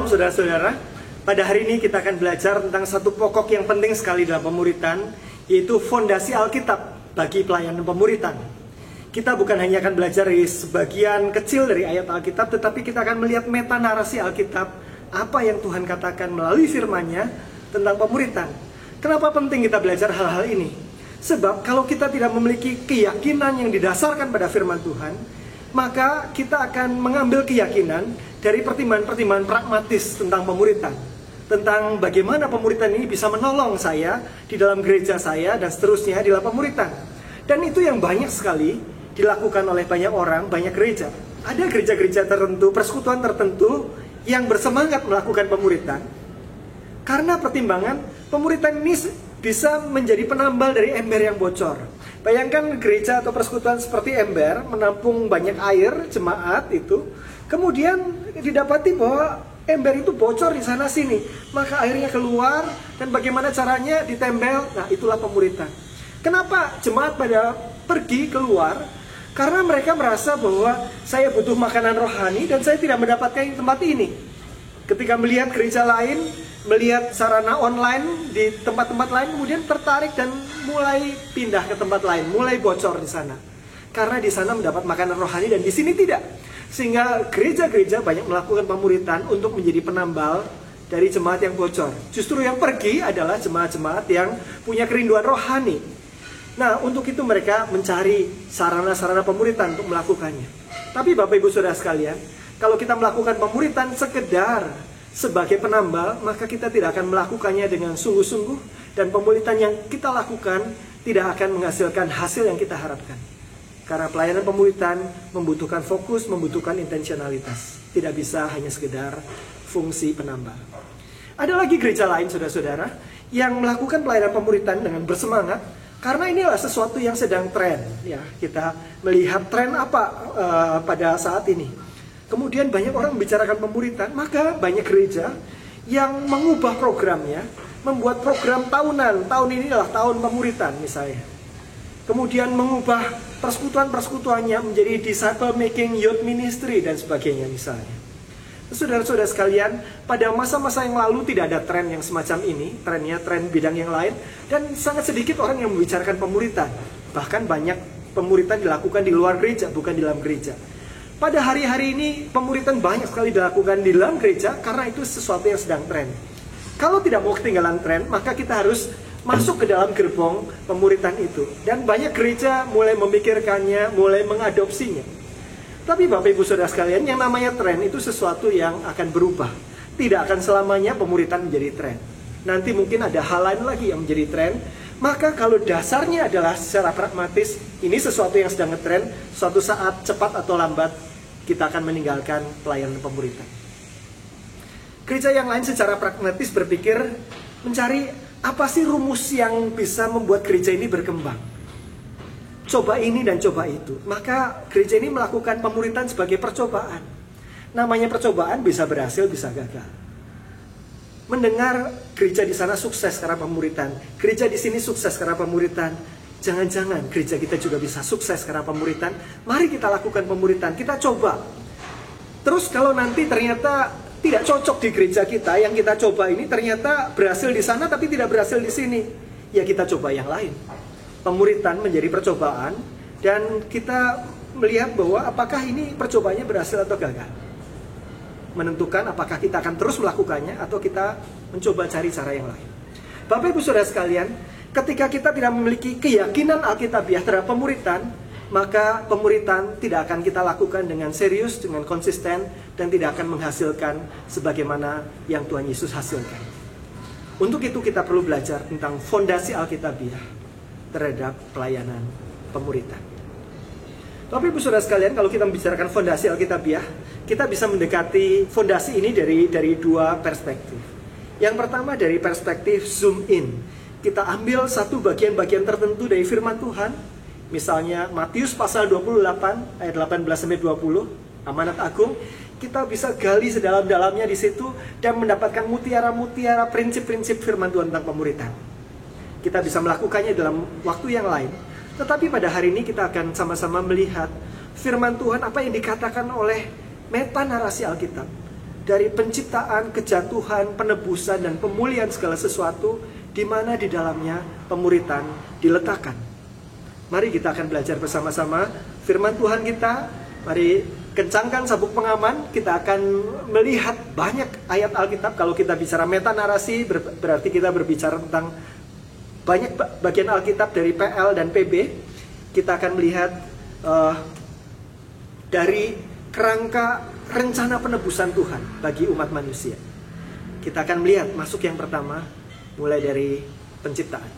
Shalom saudara-saudara. Pada hari ini kita akan belajar tentang satu pokok yang penting sekali dalam pemuritan, yaitu fondasi Alkitab bagi pelayanan pemuritan. Kita bukan hanya akan belajar dari sebagian kecil dari ayat Alkitab, tetapi kita akan melihat meta narasi Alkitab, apa yang Tuhan katakan melalui firman-Nya tentang pemuritan. Kenapa penting kita belajar hal-hal ini? Sebab kalau kita tidak memiliki keyakinan yang didasarkan pada firman Tuhan, maka kita akan mengambil keyakinan dari pertimbangan-pertimbangan pragmatis tentang pemuritan, tentang bagaimana pemuritan ini bisa menolong saya di dalam gereja saya dan seterusnya di dalam pemuritan. Dan itu yang banyak sekali dilakukan oleh banyak orang, banyak gereja. Ada gereja-gereja tertentu, persekutuan tertentu yang bersemangat melakukan pemuritan karena pertimbangan pemuritan ini bisa menjadi penambal dari ember yang bocor. Bayangkan gereja atau persekutuan seperti ember menampung banyak air jemaat itu, kemudian didapati bahwa ember itu bocor di sana sini, maka airnya keluar dan bagaimana caranya ditempel. Nah, itulah pemuritan. Kenapa jemaat pada pergi keluar? Karena mereka merasa bahwa saya butuh makanan rohani dan saya tidak mendapatkan di tempat ini. Ketika melihat gereja lain, melihat sarana online di tempat-tempat lain, kemudian tertarik dan mulai pindah ke tempat lain, mulai bocor di sana. Karena di sana mendapat makanan rohani dan di sini tidak. Sehingga gereja-gereja banyak melakukan pemuritan untuk menjadi penambal dari jemaat yang bocor. Justru yang pergi adalah jemaat-jemaat yang punya kerinduan rohani. Nah, untuk itu mereka mencari sarana-sarana pemuritan untuk melakukannya. Tapi Bapak Ibu Saudara sekalian, kalau kita melakukan pemuritan sekedar sebagai penambal, maka kita tidak akan melakukannya dengan sungguh-sungguh, dan pemuritan yang kita lakukan tidak akan menghasilkan hasil yang kita harapkan. Karena pelayanan pemuritan membutuhkan fokus, membutuhkan intensionalitas. Tidak bisa hanya sekedar fungsi penambal. Ada lagi gereja lain, saudara-saudara, yang melakukan pelayanan pemuritan dengan bersemangat, karena inilah sesuatu yang sedang tren. Ya, kita melihat tren apa pada saat ini. Kemudian banyak orang membicarakan pemuritan, maka banyak gereja yang mengubah programnya, membuat program tahunan. Tahun ini adalah tahun pemuritan misalnya. Kemudian mengubah persekutuan-persekutuannya menjadi disciple making youth ministry dan sebagainya misalnya. Saudara-saudara sekalian, pada masa-masa yang lalu tidak ada tren yang semacam ini, trennya tren bidang yang lain, dan sangat sedikit orang yang membicarakan pemuritan. Bahkan banyak pemuritan dilakukan di luar gereja, bukan di dalam gereja. Pada hari-hari ini pemuritan banyak sekali dilakukan di dalam gereja karena itu sesuatu yang sedang tren. Kalau tidak mau ketinggalan tren, maka kita harus masuk ke dalam gerbong pemuritan itu. Dan banyak gereja mulai memikirkannya, mulai mengadopsinya. Tapi Bapak Ibu Saudara sekalian, yang namanya tren itu sesuatu yang akan berubah. Tidak akan selamanya pemuritan menjadi tren. Nanti mungkin ada hal lain lagi yang menjadi tren. Maka kalau dasarnya adalah secara pragmatis, ini sesuatu yang sedang ngetren, suatu saat cepat atau lambat kita akan meninggalkan pelayanan pemuritan. Gereja yang lain secara pragmatis berpikir mencari apa sih rumus yang bisa membuat gereja ini berkembang. Coba ini dan coba itu. Maka gereja ini melakukan pemuritan sebagai percobaan. Namanya percobaan bisa berhasil, bisa gagal. Mendengar gereja di sana sukses karena pemuritan, gereja di sini sukses karena pemuritan. Jangan-jangan gereja kita juga bisa sukses karena pemuritan. Mari kita lakukan pemuritan, kita coba. Terus kalau nanti ternyata tidak cocok di gereja kita, yang kita coba ini ternyata berhasil di sana tapi tidak berhasil di sini, ya kita coba yang lain. Pemuritan menjadi percobaan dan kita melihat bahwa apakah ini percobaannya berhasil atau gagal. Menentukan apakah kita akan terus melakukannya atau kita mencoba cari cara yang lain. Bapak Ibu Saudara sekalian, ketika kita tidak memiliki keyakinan Alkitabiah terhadap pemuritan, maka pemuritan tidak akan kita lakukan dengan serius, dengan konsisten, dan tidak akan menghasilkan sebagaimana yang Tuhan Yesus hasilkan. Untuk itu kita perlu belajar tentang fondasi Alkitabiah terhadap pelayanan pemuritan. Bapak Ibu Saudara sekalian, kalau kita membicarakan fondasi Alkitabiah, kita bisa mendekati fondasi ini dari dua perspektif. Yang pertama dari perspektif zoom in. Kita ambil satu bagian-bagian tertentu dari firman Tuhan. Misalnya Matius pasal 28 ayat 18-20, amanat agung. Kita bisa gali sedalam-dalamnya di situ dan mendapatkan mutiara-mutiara prinsip-prinsip firman Tuhan tentang pemuritan. Kita bisa melakukannya dalam waktu yang lain. Tetapi pada hari ini kita akan sama-sama melihat firman Tuhan apa yang dikatakan oleh meta narasi Alkitab dari penciptaan, kejatuhan, penebusan, dan pemulihan segala sesuatu, di mana di dalamnya pemuritan diletakkan. Mari kita akan belajar bersama-sama firman Tuhan kita. Mari kencangkan sabuk pengaman. Kita akan melihat banyak ayat Alkitab. Kalau kita bicara meta narasi, berarti kita berbicara tentang banyak bagian Alkitab dari PL dan PB. Kita akan melihat dari kerangka rencana penebusan Tuhan bagi umat manusia. Kita akan melihat masuk yang pertama, mulai dari penciptaan.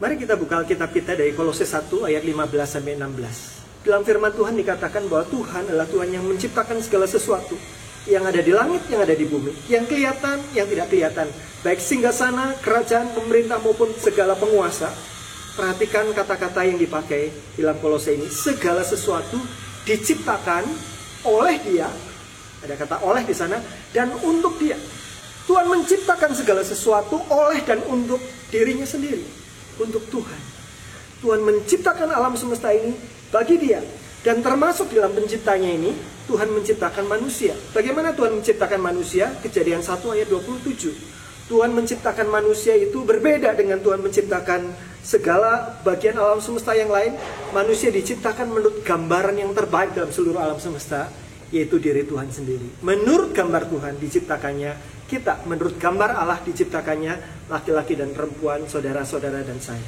Mari kita buka Alkitab kita dari Kolose 1 ayat 15-16. Dalam firman Tuhan dikatakan bahwa Tuhan adalah Tuhan yang menciptakan segala sesuatu, yang ada di langit, yang ada di bumi, yang kelihatan, yang tidak kelihatan, baik singgasana, kerajaan, pemerintah maupun segala penguasa. Perhatikan kata-kata yang dipakai dalam Kolose ini. Segala sesuatu diciptakan oleh Dia. Ada kata oleh di sana, dan untuk Dia. Tuhan menciptakan segala sesuatu oleh dan untuk dirinya sendiri, untuk Tuhan. Tuhan menciptakan alam semesta ini bagi Dia. Dan termasuk dalam penciptanya ini, Tuhan menciptakan manusia. Bagaimana Tuhan menciptakan manusia? Kejadian 1 ayat 27. Tuhan menciptakan manusia itu berbeda dengan Tuhan menciptakan segala bagian alam semesta yang lain. Manusia diciptakan menurut gambaran yang terbaik dalam seluruh alam semesta, yaitu diri Tuhan sendiri. Menurut gambar Tuhan diciptakannya kita, menurut gambar Allah diciptakannya laki-laki dan perempuan, saudara-saudara dan saya.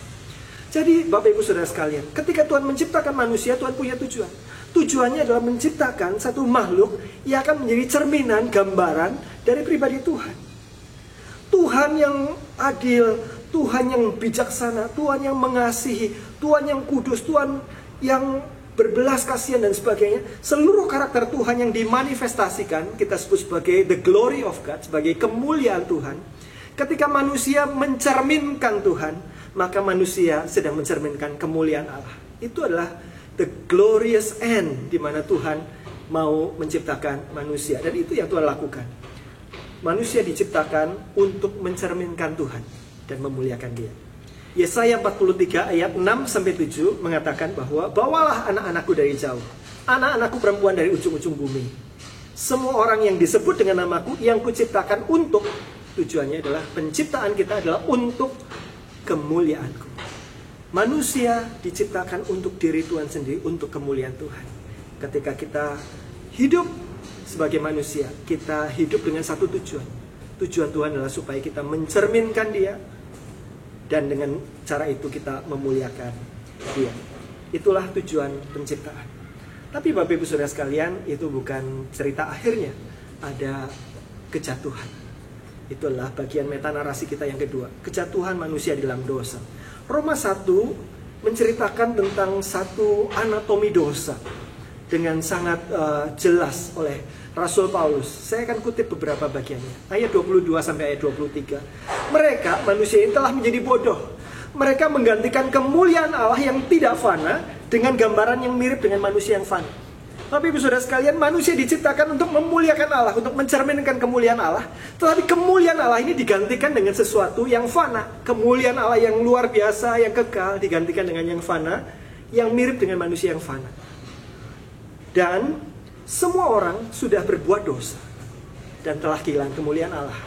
Jadi Bapak Ibu Saudara sekalian, ketika Tuhan menciptakan manusia, Tuhan punya tujuan. Tujuannya adalah menciptakan satu makhluk yang akan menjadi cerminan, gambaran dari pribadi Tuhan. Tuhan yang adil, Tuhan yang bijaksana, Tuhan yang mengasihi, Tuhan yang kudus, Tuhan yang berbelas kasihan dan sebagainya. Seluruh karakter Tuhan yang dimanifestasikan, kita sebut sebagai the glory of God, sebagai kemuliaan Tuhan. Ketika manusia mencerminkan Tuhan, maka manusia sedang mencerminkan kemuliaan Allah. Itu adalah the glorious end, di mana Tuhan mau menciptakan manusia. Dan itu yang Tuhan lakukan. Manusia diciptakan untuk mencerminkan Tuhan dan memuliakan Dia. Yesaya 43 ayat 6-7 mengatakan bahwa bawalah anak-anakku dari jauh, anak-anakku perempuan dari ujung-ujung bumi. Semua orang yang disebut dengan namaku yang kuciptakan untuk, tujuannya adalah penciptaan kita adalah untuk kemuliaanku. Manusia diciptakan untuk diri Tuhan sendiri, untuk kemuliaan Tuhan. Ketika kita hidup sebagai manusia, kita hidup dengan satu tujuan. Tujuan Tuhan adalah supaya kita mencerminkan Dia, dan dengan cara itu kita memuliakan Dia. Itulah tujuan penciptaan. Tapi Bapak Ibu Saudara sekalian, itu bukan cerita akhirnya. Ada kejatuhan. Itu adalah bagian meta narasi kita yang kedua. Kejatuhan manusia dalam dosa. Roma 1 menceritakan tentang satu anatomi dosa dengan sangat jelas oleh Rasul Paulus. Saya akan kutip beberapa bagiannya. Ayat 22 sampai ayat 23. Mereka, manusia ini telah menjadi bodoh. Mereka menggantikan kemuliaan Allah yang tidak fana dengan gambaran yang mirip dengan manusia yang fana. Tapi Ibu Saudara sekalian, manusia diciptakan untuk memuliakan Allah, untuk mencerminkan kemuliaan Allah. Tetapi kemuliaan Allah ini digantikan dengan sesuatu yang fana. Kemuliaan Allah yang luar biasa, yang kekal, digantikan dengan yang fana, yang mirip dengan manusia yang fana. Dan semua orang sudah berbuat dosa dan telah kehilangan kemuliaan Allah.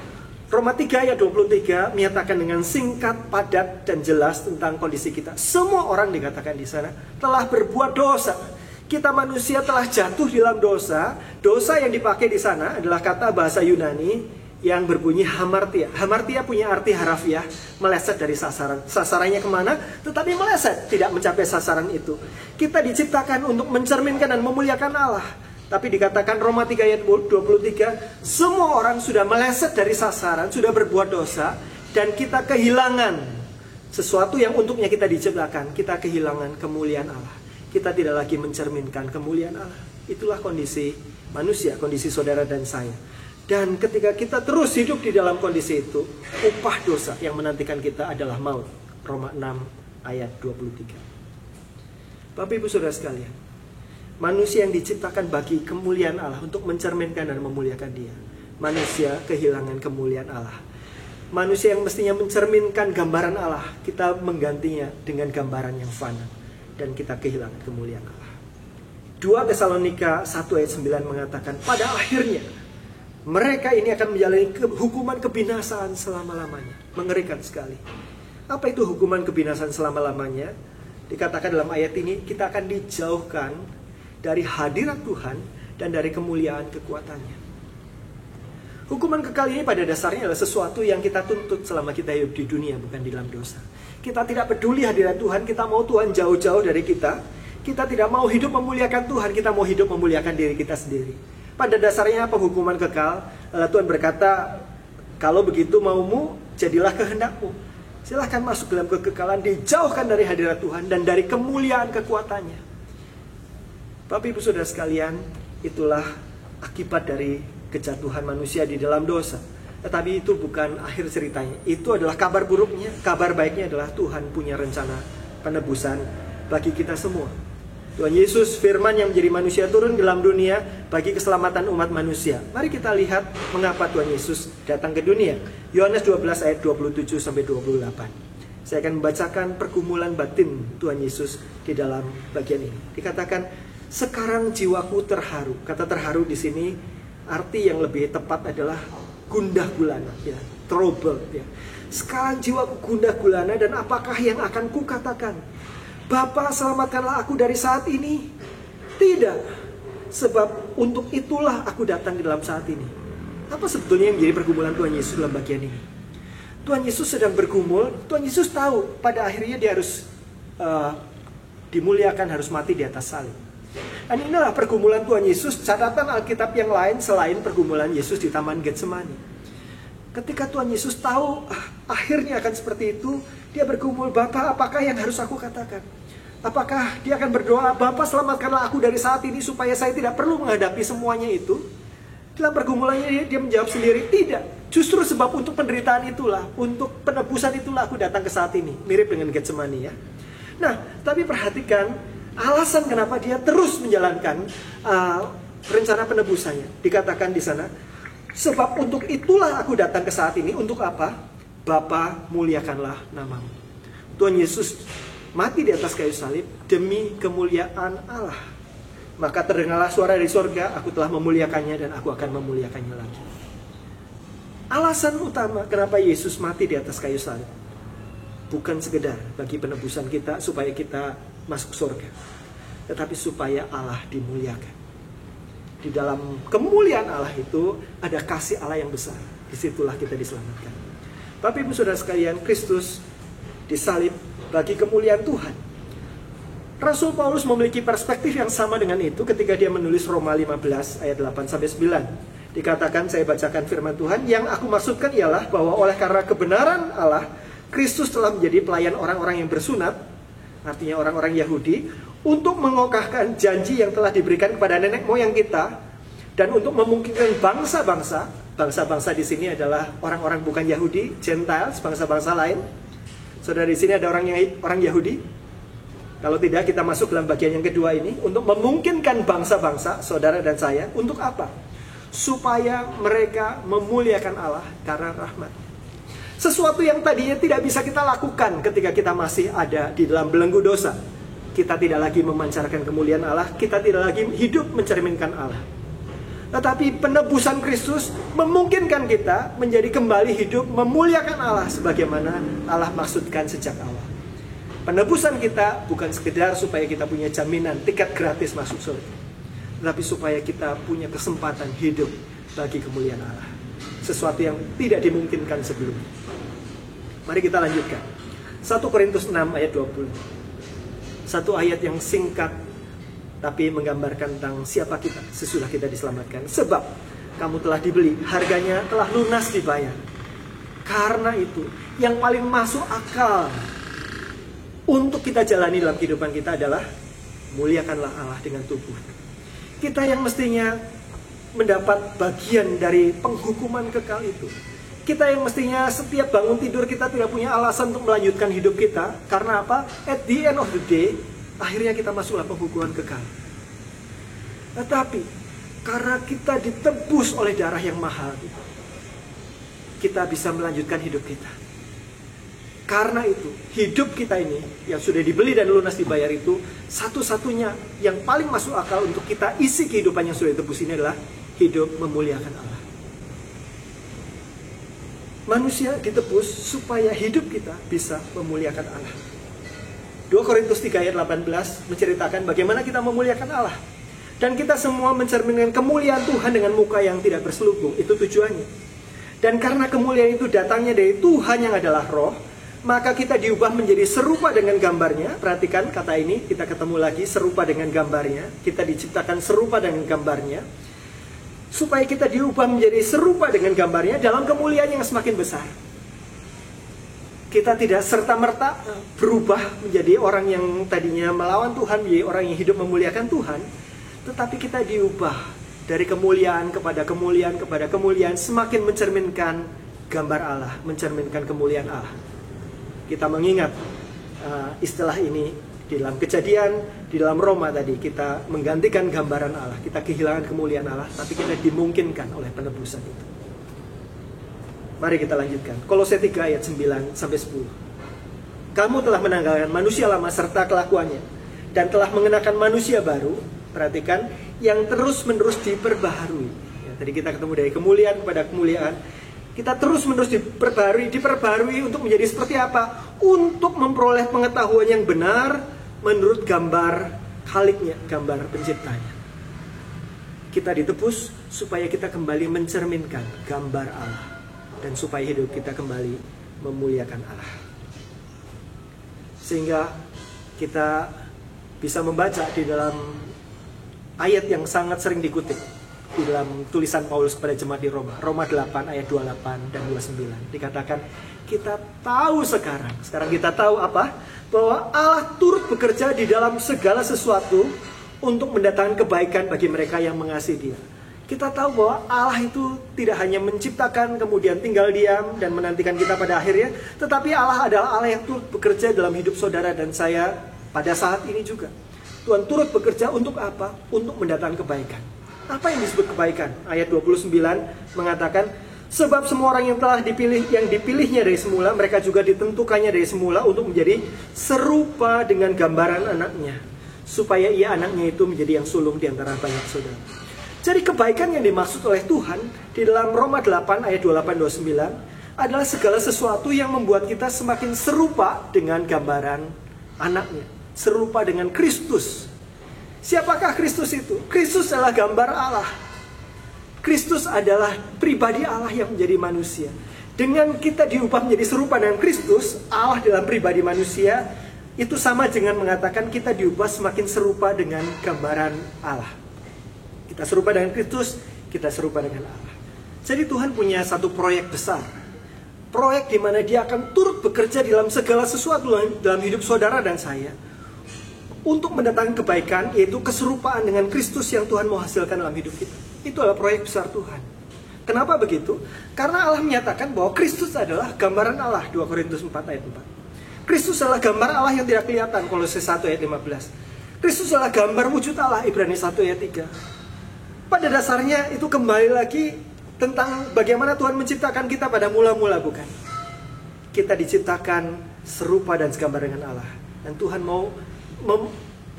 Roma 3 ayat 23 menyatakan dengan singkat, padat, dan jelas tentang kondisi kita. Semua orang dikatakan di sana telah berbuat dosa. Kita manusia telah jatuh di dalam dosa. Dosa yang dipakai di sana adalah kata bahasa Yunani yang berbunyi hamartia. Hamartia punya arti harafiah, meleset dari sasaran. Sasarannya kemana? Tetapi meleset, tidak mencapai sasaran itu. Kita diciptakan untuk mencerminkan dan memuliakan Allah. Tapi dikatakan Roma 3 ayat 23, semua orang sudah meleset dari sasaran, sudah berbuat dosa, dan kita kehilangan sesuatu yang untuknya kita diciptakan. Kita kehilangan kemuliaan Allah. Kita tidak lagi mencerminkan kemuliaan Allah. Itulah kondisi manusia, kondisi saudara dan saya. Dan ketika kita terus hidup di dalam kondisi itu, upah dosa yang menantikan kita adalah maut. Roma 6 ayat 23. Bapak Ibu Saudara sekalian, manusia yang diciptakan bagi kemuliaan Allah untuk mencerminkan dan memuliakan Dia. Manusia kehilangan kemuliaan Allah. Manusia yang mestinya mencerminkan gambaran Allah, kita menggantinya dengan gambaran yang fana. Dan kita kehilangan kemuliaan Allah. 2 Tesalonika 1 ayat 9 mengatakan, pada akhirnya Mereka ini akan menjalani hukuman kebinasaan selama-lamanya. Mengerikan sekali. Apa itu hukuman kebinasaan selama-lamanya? Dikatakan dalam ayat ini, kita akan dijauhkan dari hadirat Tuhan dan dari kemuliaan kekuatannya. Hukuman kekal ini pada dasarnya adalah sesuatu yang kita tuntut selama kita hidup di dunia, bukan di dalam dosa. Kita tidak peduli hadirat Tuhan, kita mau Tuhan jauh-jauh dari kita. Kita tidak mau hidup memuliakan Tuhan, kita mau hidup memuliakan diri kita sendiri. Pada dasarnya apa hukuman kekal? Tuhan berkata, kalau begitu maumu, jadilah kehendakmu. Silahkan masuk dalam kekekalan, dijauhkan dari hadirat Tuhan dan dari kemuliaan kekuatannya. Bapak Ibu Saudara sekalian, itulah akibat dari kejatuhan manusia di dalam dosa. Tetapi itu bukan akhir ceritanya. Itu adalah kabar buruknya. Kabar baiknya adalah Tuhan punya rencana penebusan bagi kita semua. Tuhan Yesus firman yang menjadi manusia turun ke dalam dunia bagi keselamatan umat manusia. Mari kita lihat mengapa Tuhan Yesus datang ke dunia. Yohanes 12 ayat 27 sampai 28. Saya akan membacakan pergumulan batin Tuhan Yesus di dalam bagian ini. Dikatakan, sekarang jiwaku terharu. Kata terharu di sini arti yang lebih tepat adalah gundah gulana, ya, trouble, ya. Sekarang jiwaku gundah gulana, dan apakah yang akan kukatakan? Bapa, selamatkanlah aku dari saat ini. Tidak, sebab untuk itulah aku datang di dalam saat ini. Apa sebetulnya yang menjadi pergumulan Tuhan Yesus dalam bagian ini? Tuhan Yesus sedang bergumul. Tuhan Yesus tahu pada akhirnya dia harus dimuliakan, harus mati di atas salib. Dan inilah pergumulan Tuhan Yesus. Catatan Alkitab yang lain selain pergumulan Yesus di Taman Getsemani. Ketika Tuhan Yesus tahu akhirnya akan seperti itu, dia bergumul, Bapa, apakah yang harus aku katakan? Apakah dia akan berdoa, Bapa, selamatkanlah aku dari saat ini supaya saya tidak perlu menghadapi semuanya itu? Dalam pergumulannya dia menjawab sendiri, tidak. Justru sebab untuk penderitaan itulah, untuk penebusan itulah aku datang ke saat ini. Mirip dengan Getsemani, ya. Nah, tapi perhatikan alasan kenapa dia terus menjalankan rencana penebusannya. Dikatakan di sana, sebab untuk itulah aku datang ke saat ini. Untuk apa? Bapa, muliakanlah namamu. Tuhan Yesus mati di atas kayu salib demi kemuliaan Allah. Maka terdengarlah suara dari sorga, aku telah memuliakannya dan aku akan memuliakannya lagi. Alasan utama kenapa Yesus mati di atas kayu salib bukan sekedar bagi penebusan kita supaya kita masuk surga, tetapi supaya Allah dimuliakan. Di dalam kemuliaan Allah itu ada kasih Allah yang besar. Disitulah kita diselamatkan. Bapak Ibu Saudara sekalian, Kristus disalib bagi kemuliaan Tuhan. Rasul Paulus memiliki perspektif yang sama dengan itu ketika dia menulis Roma 15 ayat 8-9. Dikatakan, saya bacakan firman Tuhan, yang aku maksudkan ialah bahwa oleh karena kebenaran Allah, Kristus telah menjadi pelayan orang-orang yang bersunat, artinya orang-orang Yahudi, untuk mengokohkan janji yang telah diberikan kepada nenek moyang kita, dan untuk memungkinkan bangsa-bangsa di sini adalah orang-orang bukan Yahudi, Gentiles, bangsa-bangsa lain. Saudara, di sini ada orang Yahudi. Kalau tidak, kita masuk dalam bagian yang kedua ini, untuk memungkinkan bangsa-bangsa, saudara dan saya, untuk apa? Supaya mereka memuliakan Allah karena rahmat. Sesuatu yang tadinya tidak bisa kita lakukan ketika kita masih ada di dalam belenggu dosa. Kita tidak lagi memancarkan kemuliaan Allah, kita tidak lagi hidup mencerminkan Allah. Tetapi penebusan Kristus memungkinkan kita menjadi kembali hidup memuliakan Allah sebagaimana Allah maksudkan sejak awal. Penebusan kita bukan sekedar supaya kita punya jaminan tiket gratis masuk surga, tetapi supaya kita punya kesempatan hidup bagi kemuliaan Allah. Sesuatu yang tidak dimungkinkan sebelumnya. Mari kita lanjutkan. 1 Korintus 6 ayat 20. Satu ayat yang singkat tapi menggambarkan tentang siapa kita sesudah kita diselamatkan. Sebab kamu telah dibeli, harganya telah lunas dibayar. Karena itu yang paling masuk akal untuk kita jalani dalam kehidupan kita adalah muliakanlah Allah dengan tubuh. Kita yang mestinya mendapat bagian dari penghukuman kekal itu. Kita yang mestinya setiap bangun tidur kita tidak punya alasan untuk melanjutkan hidup kita. Karena apa? At the end of the day, akhirnya kita masuklah penghukuman kekal. Tetapi karena kita ditebus oleh darah yang mahal, kita bisa melanjutkan hidup kita. Karena itu, hidup kita ini yang sudah dibeli dan lunas dibayar itu, satu-satunya yang paling masuk akal untuk kita isi kehidupan yang sudah ditebus ini adalah hidup memuliakan Allah. Manusia ditebus supaya hidup kita bisa memuliakan Allah. 2 Korintus 3 ayat 18 menceritakan bagaimana kita memuliakan Allah. Dan kita semua mencerminkan kemuliaan Tuhan dengan muka yang tidak berselubung. Itu tujuannya. Dan karena kemuliaan itu datangnya dari Tuhan yang adalah roh, maka kita diubah menjadi serupa dengan gambarnya. Perhatikan kata ini, kita ketemu lagi, serupa dengan gambarnya. Kita diciptakan serupa dengan gambarnya, supaya kita diubah menjadi serupa dengan gambarnya dalam kemuliaan yang semakin besar. Kita tidak serta-merta berubah menjadi orang yang tadinya melawan Tuhan, menjadi orang yang hidup memuliakan Tuhan. Tetapi kita diubah dari kemuliaan kepada kemuliaan kepada kemuliaan, semakin mencerminkan gambar Allah, mencerminkan kemuliaan Allah. Kita mengingat istilah ini di dalam Kejadian, di dalam Roma tadi, kita menggantikan gambaran Allah. Kita kehilangan kemuliaan Allah, tapi kita dimungkinkan oleh penebusan itu. Mari kita lanjutkan. Kolose 3 ayat 9 sampai 10. Kamu telah menanggalkan manusia lama serta kelakuannya, dan telah mengenakan manusia baru, perhatikan, yang terus-menerus diperbaharui. Ya, tadi kita ketemu dari kemuliaan kepada kemuliaan. Kita terus-menerus diperbaharui untuk menjadi seperti apa? Untuk memperoleh pengetahuan yang benar menurut gambar Khaliknya, gambar penciptanya. Kita ditebus supaya kita kembali mencerminkan gambar Allah, dan supaya hidup kita kembali memuliakan Allah. Sehingga kita bisa membaca di dalam ayat yang sangat sering dikutip di dalam tulisan Paulus kepada jemaat di Roma, Roma 8 ayat 28 dan 29. Dikatakan, kita tahu sekarang kita tahu apa? Bahwa Allah turut bekerja di dalam segala sesuatu untuk mendatangkan kebaikan bagi mereka yang mengasihi Dia. Kita tahu bahwa Allah itu tidak hanya menciptakan kemudian tinggal diam dan menantikan kita pada akhirnya, tetapi Allah adalah Allah yang turut bekerja dalam hidup saudara dan saya pada saat ini juga. Tuhan turut bekerja untuk apa? Untuk mendatangkan kebaikan. Apa yang disebut kebaikan? Ayat 29 mengatakan, sebab semua orang yang telah dipilih, yang dipilihnya dari semula, mereka juga ditentukannya dari semula untuk menjadi serupa dengan gambaran anaknya, supaya ia anaknya itu menjadi yang sulung di antara banyak saudara. Jadi kebaikan yang dimaksud oleh Tuhan di dalam Roma 8 ayat 28-29 adalah segala sesuatu yang membuat kita semakin serupa dengan gambaran anaknya, serupa dengan Kristus. Siapakah Kristus itu? Kristus adalah gambar Allah. Kristus adalah pribadi Allah yang menjadi manusia. Dengan kita diubah menjadi serupa dengan Kristus, Allah dalam pribadi manusia, itu sama dengan mengatakan kita diubah semakin serupa dengan gambaran Allah. Kita serupa dengan Kristus, kita serupa dengan Allah. Jadi Tuhan punya satu proyek besar. Proyek di mana Dia akan turut bekerja dalam segala sesuatu dalam hidup saudara dan saya, untuk mendatangkan kebaikan, yaitu keserupaan dengan Kristus yang Tuhan mau hasilkan dalam hidup kita. Itu adalah proyek besar Tuhan. Kenapa begitu? Karena Allah menyatakan bahwa Kristus adalah gambaran Allah. 2 Korintus 4 ayat 4. Kristus adalah gambar Allah yang tidak kelihatan. Kolose 1 ayat 15. Kristus adalah gambar wujud Allah. Ibrani 1 ayat 3. Pada dasarnya itu kembali lagi tentang bagaimana Tuhan menciptakan kita pada mula-mula, bukan? Kita diciptakan serupa dan segambar dengan Allah. Dan Tuhan mau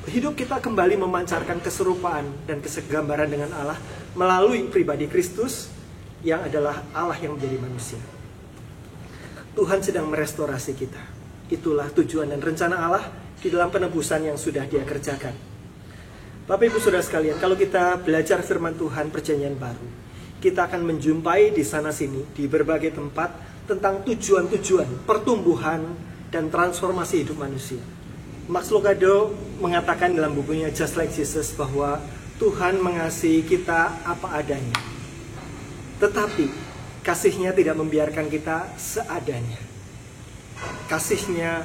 hidup kita kembali memancarkan keserupaan dan kesegambaran dengan Allah melalui pribadi Kristus yang adalah Allah yang menjadi manusia. Tuhan sedang merestorasi kita. Itulah tujuan dan rencana Allah di dalam penebusan yang sudah Dia kerjakan. Bapak Ibu Saudara sekalian, kalau kita belajar firman Tuhan perjanjian baru, kita akan menjumpai di sana sini, di berbagai tempat, tentang tujuan-tujuan pertumbuhan dan transformasi hidup manusia. Max Lucado mengatakan dalam bukunya Just Like Jesus bahwa Tuhan mengasihi kita apa adanya, tetapi kasih-Nya tidak membiarkan kita seadanya. Kasih-Nya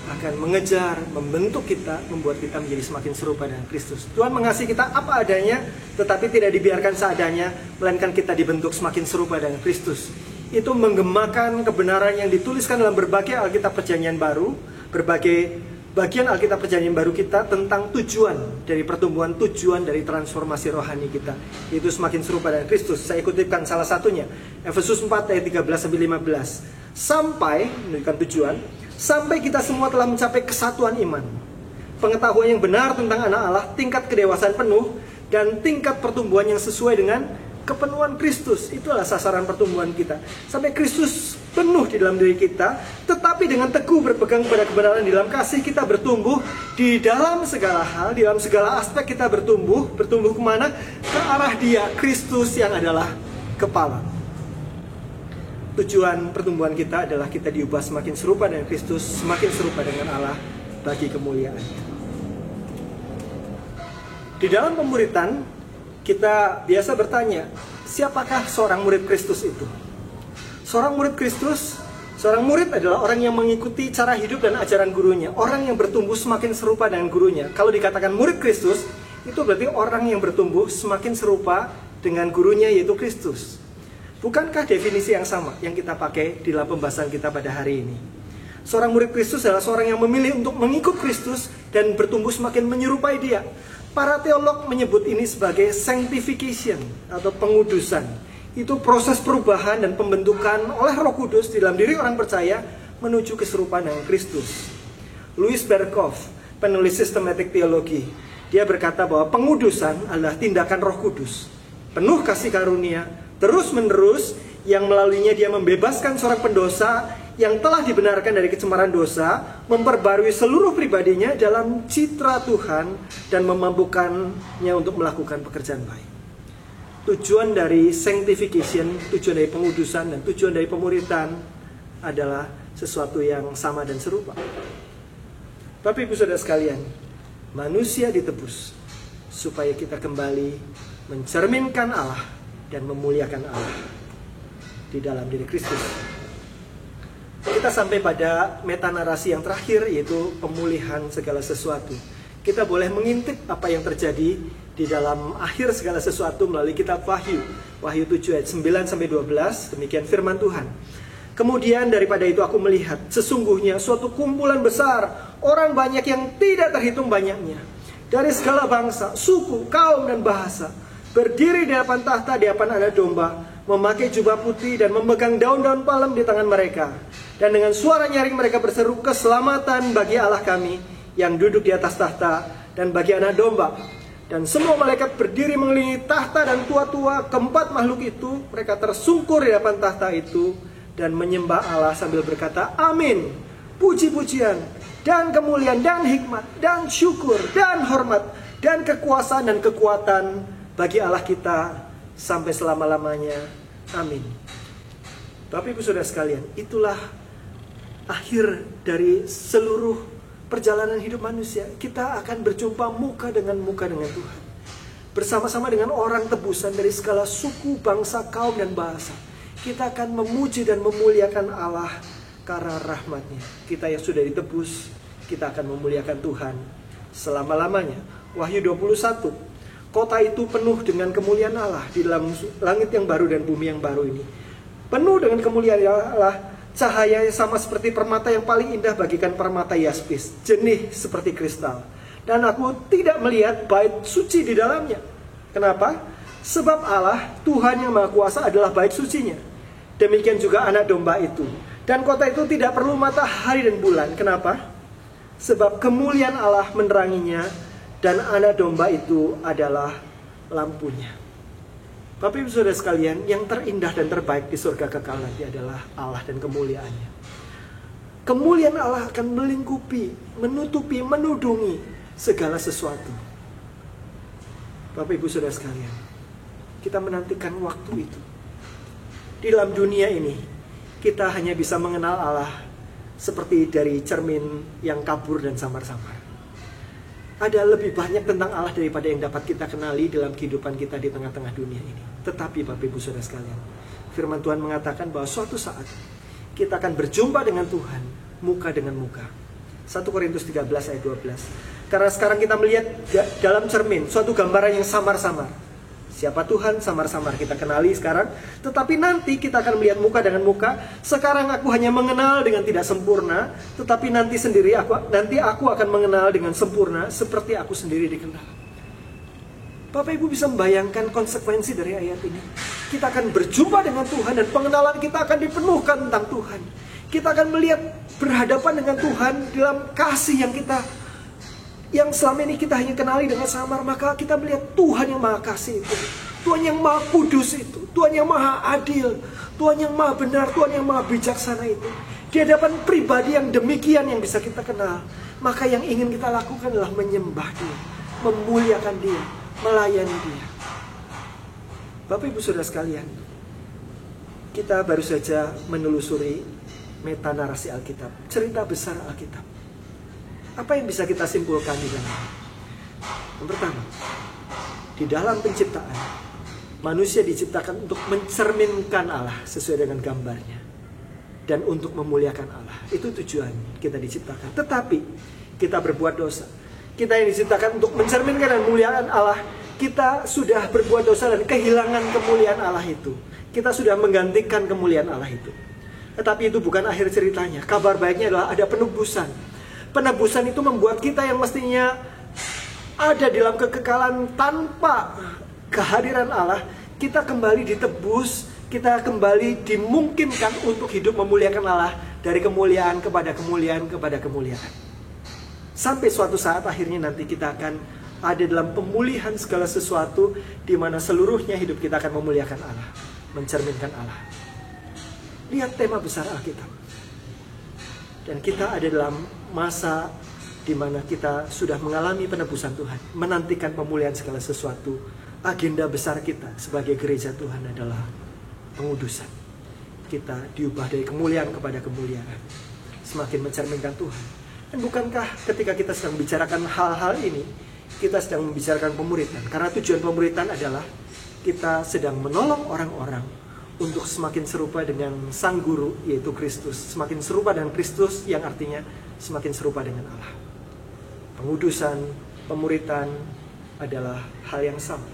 akan mengejar, membentuk kita, membuat kita menjadi semakin serupa dengan Kristus. Tuhan mengasihi kita apa adanya, tetapi tidak dibiarkan seadanya, melainkan kita dibentuk semakin serupa dengan Kristus. Itu menggemakan kebenaran yang dituliskan dalam berbagai Alkitab Perjanjian Baru, berbagai bagian Alkitab Perjanjian Baru kita tentang tujuan dari pertumbuhan, tujuan dari transformasi rohani kita, yaitu semakin serupa dengan Kristus. Saya kutipkan salah satunya, Efesus 4 ayat 13-15. Sampai, menunjukkan tujuan, sampai kita semua telah mencapai kesatuan iman, pengetahuan yang benar tentang anak Allah, tingkat kedewasaan penuh, dan tingkat pertumbuhan yang sesuai dengan kepenuhan Kristus. Itulah sasaran pertumbuhan kita. Sampai Kristus penuh di dalam diri kita, tetapi dengan teguh berpegang pada kebenaran di dalam kasih kita bertumbuh di dalam segala hal, di dalam segala aspek kita bertumbuh kemana? Ke arah Dia, Kristus yang adalah kepala. Tujuan pertumbuhan kita adalah kita diubah semakin serupa dengan Kristus, semakin serupa dengan Allah bagi kemuliaan. Di dalam pemuritan, kita biasa bertanya, siapakah seorang murid Kristus itu? Seorang murid Kristus, seorang murid adalah orang yang mengikuti cara hidup dan ajaran gurunya. Orang yang bertumbuh semakin serupa dengan gurunya. Kalau dikatakan murid Kristus, itu berarti orang yang bertumbuh semakin serupa dengan gurunya, yaitu Kristus. Bukankah definisi yang sama yang kita pakai di dalam pembahasan kita pada hari ini? Seorang murid Kristus adalah seorang yang memilih untuk mengikut Kristus dan bertumbuh semakin menyerupai Dia. Para teolog menyebut ini sebagai sanctification atau pengudusan. Itu proses perubahan dan pembentukan oleh Roh Kudus di dalam diri orang percaya menuju keserupaan dengan Kristus. Louis Berkhof, penulis sistematik teologi, dia berkata bahwa pengudusan adalah tindakan Roh Kudus, penuh kasih karunia, terus-menerus, yang melaluinya Dia membebaskan seorang pendosa yang telah dibenarkan dari kecemaran dosa, memperbarui seluruh pribadinya dalam citra Tuhan, dan memampukannya untuk melakukan pekerjaan baik. Tujuan dari sanctification, tujuan dari pengudusan, dan tujuan dari pemuritan adalah sesuatu yang sama dan serupa. Tapi Ibu Saudara sekalian, manusia ditebus supaya kita kembali mencerminkan Allah dan memuliakan Allah di dalam diri Kristus. Kita sampai pada metanarasi yang terakhir, yaitu pemulihan segala sesuatu. Kita boleh mengintip apa yang terjadi di dalam akhir segala sesuatu melalui kitab Wahyu. Wahyu 7 ayat 9-12, demikian firman Tuhan. Kemudian daripada itu aku melihat, sesungguhnya suatu kumpulan besar, orang banyak yang tidak terhitung banyaknya, dari segala bangsa, suku, kaum, dan bahasa, berdiri di hadapan tahta, di hadapan Anak Domba, memakai jubah putih dan memegang daun-daun palem di tangan mereka. Dan dengan suara nyaring mereka berseru, keselamatan bagi Allah kami yang duduk di atas tahta dan bagi Anak Domba. Dan semua malaikat berdiri mengelilingi tahta dan tua-tua keempat makhluk itu. Mereka tersungkur di hadapan tahta itu dan menyembah Allah sambil berkata, amin, puji-pujian dan kemuliaan dan hikmat dan syukur dan hormat dan kekuasaan dan kekuatan bagi Allah kita sampai selama-lamanya, amin. Tapi Ibu Saudara sekalian, itulah akhir dari seluruh perjalanan hidup manusia. Kita akan berjumpa muka dengan Tuhan, bersama-sama dengan orang tebusan dari segala suku, bangsa, kaum, dan bahasa. Kita akan memuji dan memuliakan Allah karena rahmat-Nya. Kita yang sudah ditebus, kita akan memuliakan Tuhan selama-lamanya. Wahyu 21, kota itu penuh dengan kemuliaan Allah di dalam langit yang baru dan bumi yang baru ini. Penuh dengan kemuliaan Allah. Cahayanya sama seperti permata yang paling indah bagikan permata yaspis, jernih seperti kristal. Dan aku tidak melihat bait suci di dalamnya. Kenapa? Sebab Allah, Tuhan yang Maha Kuasa adalah bait sucinya. Demikian juga Anak Domba itu. Dan kota itu tidak perlu matahari dan bulan. Kenapa? Sebab kemuliaan Allah meneranginya, dan Anak Domba itu adalah lampunya. Bapak Ibu Saudara sekalian, yang terindah dan terbaik di surga kekal nanti adalah Allah dan kemuliaannya. Kemuliaan Allah akan melingkupi, menutupi, menudungi segala sesuatu. Bapak Ibu Saudara sekalian, kita menantikan waktu itu. Di dalam dunia ini, kita hanya bisa mengenal Allah seperti dari cermin yang kabur dan samar-samar. Ada lebih banyak tentang Allah daripada yang dapat kita kenali dalam kehidupan kita di tengah-tengah dunia ini. Tetapi Bapak Ibu Saudara sekalian, firman Tuhan mengatakan bahwa suatu saat kita akan berjumpa dengan Tuhan muka dengan muka. 1 Korintus 13 ayat 12. Karena sekarang kita melihat dalam cermin suatu gambaran yang samar-samar. Siapa Tuhan samar-samar kita kenali sekarang, tetapi nanti kita akan melihat muka dengan muka. Sekarang aku hanya mengenal dengan tidak sempurna, tetapi nanti aku akan mengenal dengan sempurna seperti aku sendiri dikenal. Bapak Ibu bisa membayangkan konsekuensi dari ayat ini. Kita akan berjumpa dengan Tuhan dan pengenalan kita akan dipenuhkan tentang Tuhan. Kita akan melihat berhadapan dengan Tuhan dalam kasih yang selama ini kita hanya kenali dengan samar. Maka kita melihat Tuhan yang Maha Kasih itu. Tuhan yang maha kudus itu, Tuhan yang maha adil, Tuhan yang maha benar, Tuhan yang maha bijaksana itu. Di hadapan pribadi yang demikian yang bisa kita kenal, maka yang ingin kita lakukan adalah menyembah Dia, memuliakan Dia, melayani Dia. Bapak Ibu Saudara sekalian, kita baru saja menelusuri meta narasi Alkitab, cerita besar Alkitab. Apa yang bisa kita simpulkan di dalam? Yang pertama, di dalam penciptaan, manusia diciptakan untuk mencerminkan Allah sesuai dengan gambarnya dan untuk memuliakan Allah. Itu tujuan kita diciptakan. Tetapi kita berbuat dosa. Kita yang diciptakan untuk mencerminkan dan memuliakan Allah, kita sudah berbuat dosa dan kehilangan kemuliaan Allah itu. Kita sudah menggantikan kemuliaan Allah itu. Tetapi itu bukan akhir ceritanya. Kabar baiknya adalah ada penebusan. Penebusan itu membuat kita yang mestinya ada di dalam kekekalan tanpa kehadiran Allah, kita kembali ditebus, kita kembali dimungkinkan untuk hidup memuliakan Allah, dari kemuliaan kepada kemuliaan kepada kemuliaan. Sampai suatu saat akhirnya nanti kita akan ada dalam pemulihan segala sesuatu, di mana seluruhnya hidup kita akan memuliakan Allah, mencerminkan Allah. Lihat tema besar Alkitab. Dan kita ada dalam masa di mana kita sudah mengalami penebusan Tuhan, menantikan pemulihan segala sesuatu. Agenda besar kita sebagai gereja Tuhan adalah pengudusan. Kita diubah dari kemuliaan kepada kemuliaan, semakin mencerminkan Tuhan. Dan bukankah ketika kita sedang membicarakan hal-hal ini, kita sedang membicarakan pemuritan? Karena tujuan pemuritan adalah kita sedang menolong orang-orang untuk semakin serupa dengan Sang Guru, yaitu Kristus. Semakin serupa dengan Kristus, yang artinya semakin serupa dengan Allah. Pengudusan, pemuritan adalah hal yang sama.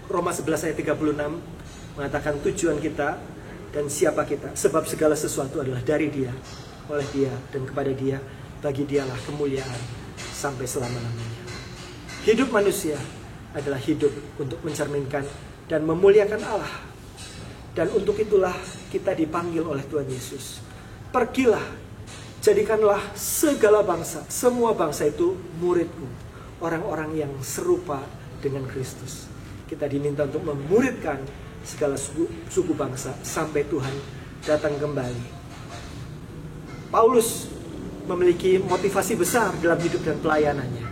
Roma 11 ayat 36 mengatakan tujuan kita dan siapa kita. Sebab segala sesuatu adalah dari Dia, oleh Dia, dan kepada Dia. Bagi Dialah kemuliaan sampai selama-lamanya. Hidup manusia adalah hidup untuk mencerminkan dan memuliakan Allah. Dan untuk itulah kita dipanggil oleh Tuhan Yesus. Pergilah, jadikanlah segala bangsa, semua bangsa itu muridku. Orang-orang yang serupa dengan Kristus. Kita diminta untuk memuridkan segala suku bangsa sampai Tuhan datang kembali. Paulus memiliki motivasi besar dalam hidup dan pelayanannya.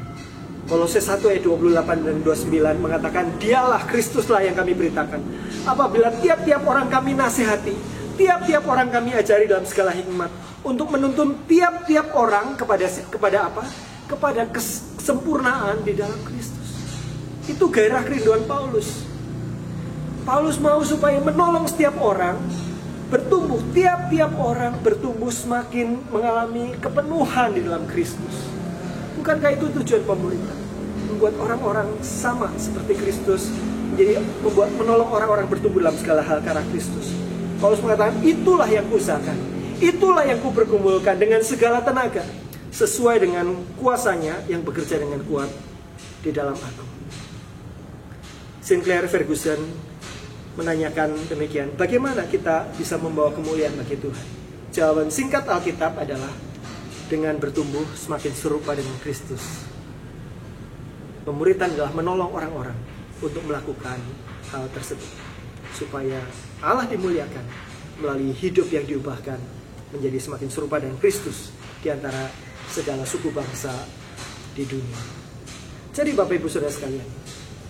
Kolose 1 ayat 28 dan 29 mengatakan, Dialah Kristuslah yang kami beritakan. Apabila tiap-tiap orang kami nasihati, tiap-tiap orang kami ajari dalam segala hikmat, untuk menuntun tiap-tiap orang kepada apa? Kepada kesempurnaan di dalam Kristus. Itu gairah kerinduan Paulus. Paulus mau supaya menolong setiap orang bertumbuh, tiap-tiap orang bertumbuh semakin mengalami kepenuhan di dalam Kristus. Bukankah itu tujuan pemuritan? Membuat orang-orang sama seperti Kristus, menjadi menolong orang-orang bertumbuh dalam segala hal karena Kristus. Paulus mengatakan, itulah yang kuusahakan, itulah yang kupergumulkan dengan segala tenaga, sesuai dengan kuasanya yang bekerja dengan kuat di dalam aku. Sinclair Ferguson menanyakan demikian, bagaimana kita bisa membawa kemuliaan bagi Tuhan? Jawaban singkat Alkitab adalah dengan bertumbuh semakin serupa dengan Kristus. Pemuritan adalah menolong orang-orang untuk melakukan hal tersebut, supaya Allah dimuliakan melalui hidup yang diubahkan menjadi semakin serupa dengan Kristus di antara segala suku bangsa di dunia. Jadi Bapak Ibu Saudara sekalian,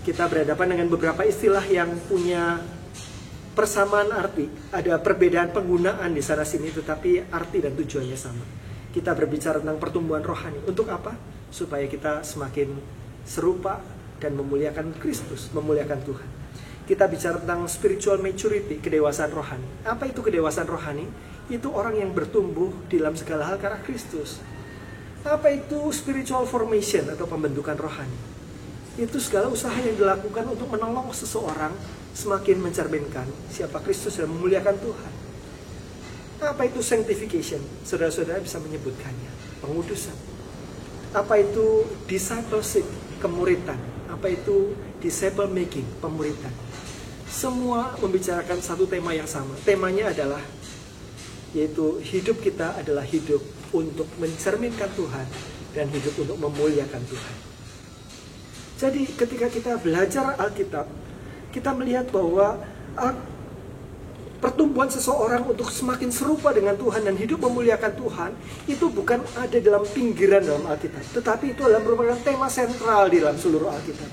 kita berhadapan dengan beberapa istilah yang punya persamaan arti. Ada perbedaan penggunaan di sana sini, tetapi arti dan tujuannya sama. Kita berbicara tentang pertumbuhan rohani. Untuk apa? Supaya kita semakin serupa dan memuliakan Kristus, memuliakan Tuhan. Kita bicara tentang spiritual maturity, kedewasaan rohani. Apa itu kedewasaan rohani? Itu orang yang bertumbuh di dalam segala hal karena Kristus. Apa itu spiritual formation atau pembentukan rohani? Itu segala usaha yang dilakukan untuk menolong seseorang semakin mencerminkan siapa Kristus dan memuliakan Tuhan. Apa itu sanctification? Saudara-saudara bisa menyebutkannya. Pengudusan. Apa itu discipleship? Kemuritan. Apa itu disciple making? Pemuritan. Semua membicarakan satu tema yang sama. Temanya adalah, yaitu hidup kita adalah hidup untuk mencerminkan Tuhan dan hidup untuk memuliakan Tuhan. Jadi ketika kita belajar Alkitab, kita melihat bahwa pertumbuhan seseorang untuk semakin serupa dengan Tuhan dan hidup memuliakan Tuhan itu bukan ada dalam pinggiran dalam Alkitab, tetapi itu adalah merupakan tema sentral di dalam seluruh Alkitab.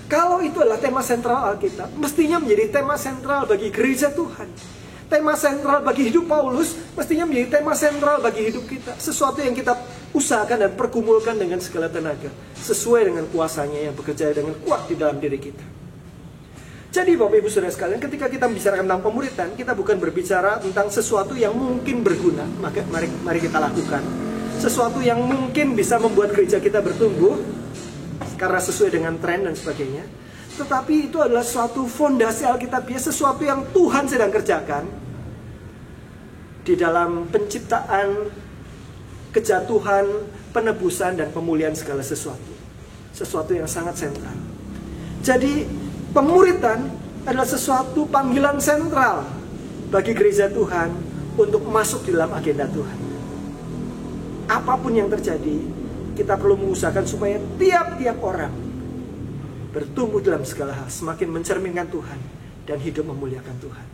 Kalau itu adalah tema sentral Alkitab, mestinya menjadi tema sentral bagi gereja Tuhan. Tema sentral bagi hidup Paulus mestinya menjadi tema sentral bagi hidup kita. Sesuatu yang kita usahakan dan pergumulkan dengan segala tenaga, sesuai dengan kuasanya yang bekerja dengan kuat di dalam diri kita. Jadi Bapak Ibu Saudara sekalian, ketika kita membicarakan tentang pemuritan, kita bukan berbicara tentang sesuatu yang mungkin berguna, maka mari kita lakukan. Sesuatu yang mungkin bisa membuat gereja kita bertumbuh, karena sesuai dengan tren dan sebagainya. Tetapi itu adalah suatu fondasi Alkitabiah, sesuatu yang Tuhan sedang kerjakan di dalam penciptaan, kejatuhan, penebusan, dan pemulihan segala sesuatu. Sesuatu yang sangat sentral. Jadi pemuritan adalah sesuatu panggilan sentral bagi gereja Tuhan untuk masuk di dalam agenda Tuhan. Apapun yang terjadi, kita perlu mengusahakan supaya tiap-tiap orang bertumbuh dalam segala hal, semakin mencerminkan Tuhan dan hidup memuliakan Tuhan.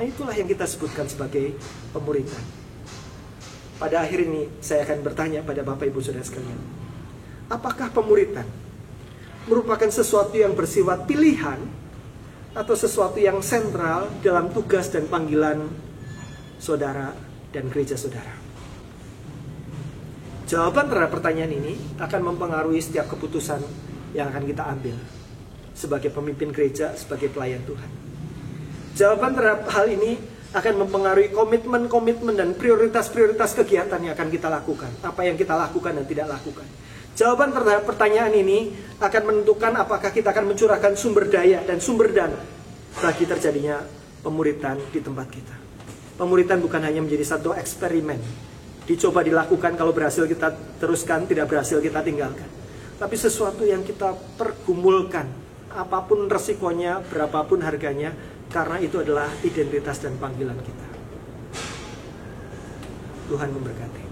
Nah, itulah yang kita sebutkan sebagai pemuritan. Pada akhir ini saya akan bertanya pada Bapak Ibu Saudara sekalian, apakah pemuritan merupakan sesuatu yang bersifat pilihan atau sesuatu yang sentral dalam tugas dan panggilan saudara dan gereja saudara? Jawaban terhadap pertanyaan ini akan mempengaruhi setiap keputusan yang akan kita ambil sebagai pemimpin gereja, sebagai pelayan Tuhan. Jawaban terhadap hal ini akan mempengaruhi komitmen-komitmen dan prioritas-prioritas kegiatan yang akan kita lakukan, apa yang kita lakukan dan tidak lakukan. Jawaban terhadap pertanyaan ini akan menentukan apakah kita akan mencurahkan sumber daya dan sumber dana bagi terjadinya pemuritan di tempat kita. Pemuritan bukan hanya menjadi satu eksperimen, dicoba dilakukan, kalau berhasil kita teruskan, tidak berhasil kita tinggalkan. Tapi sesuatu yang kita pergumulkan, apapun resikonya, berapapun harganya, karena itu adalah identitas dan panggilan kita. Tuhan memberkati.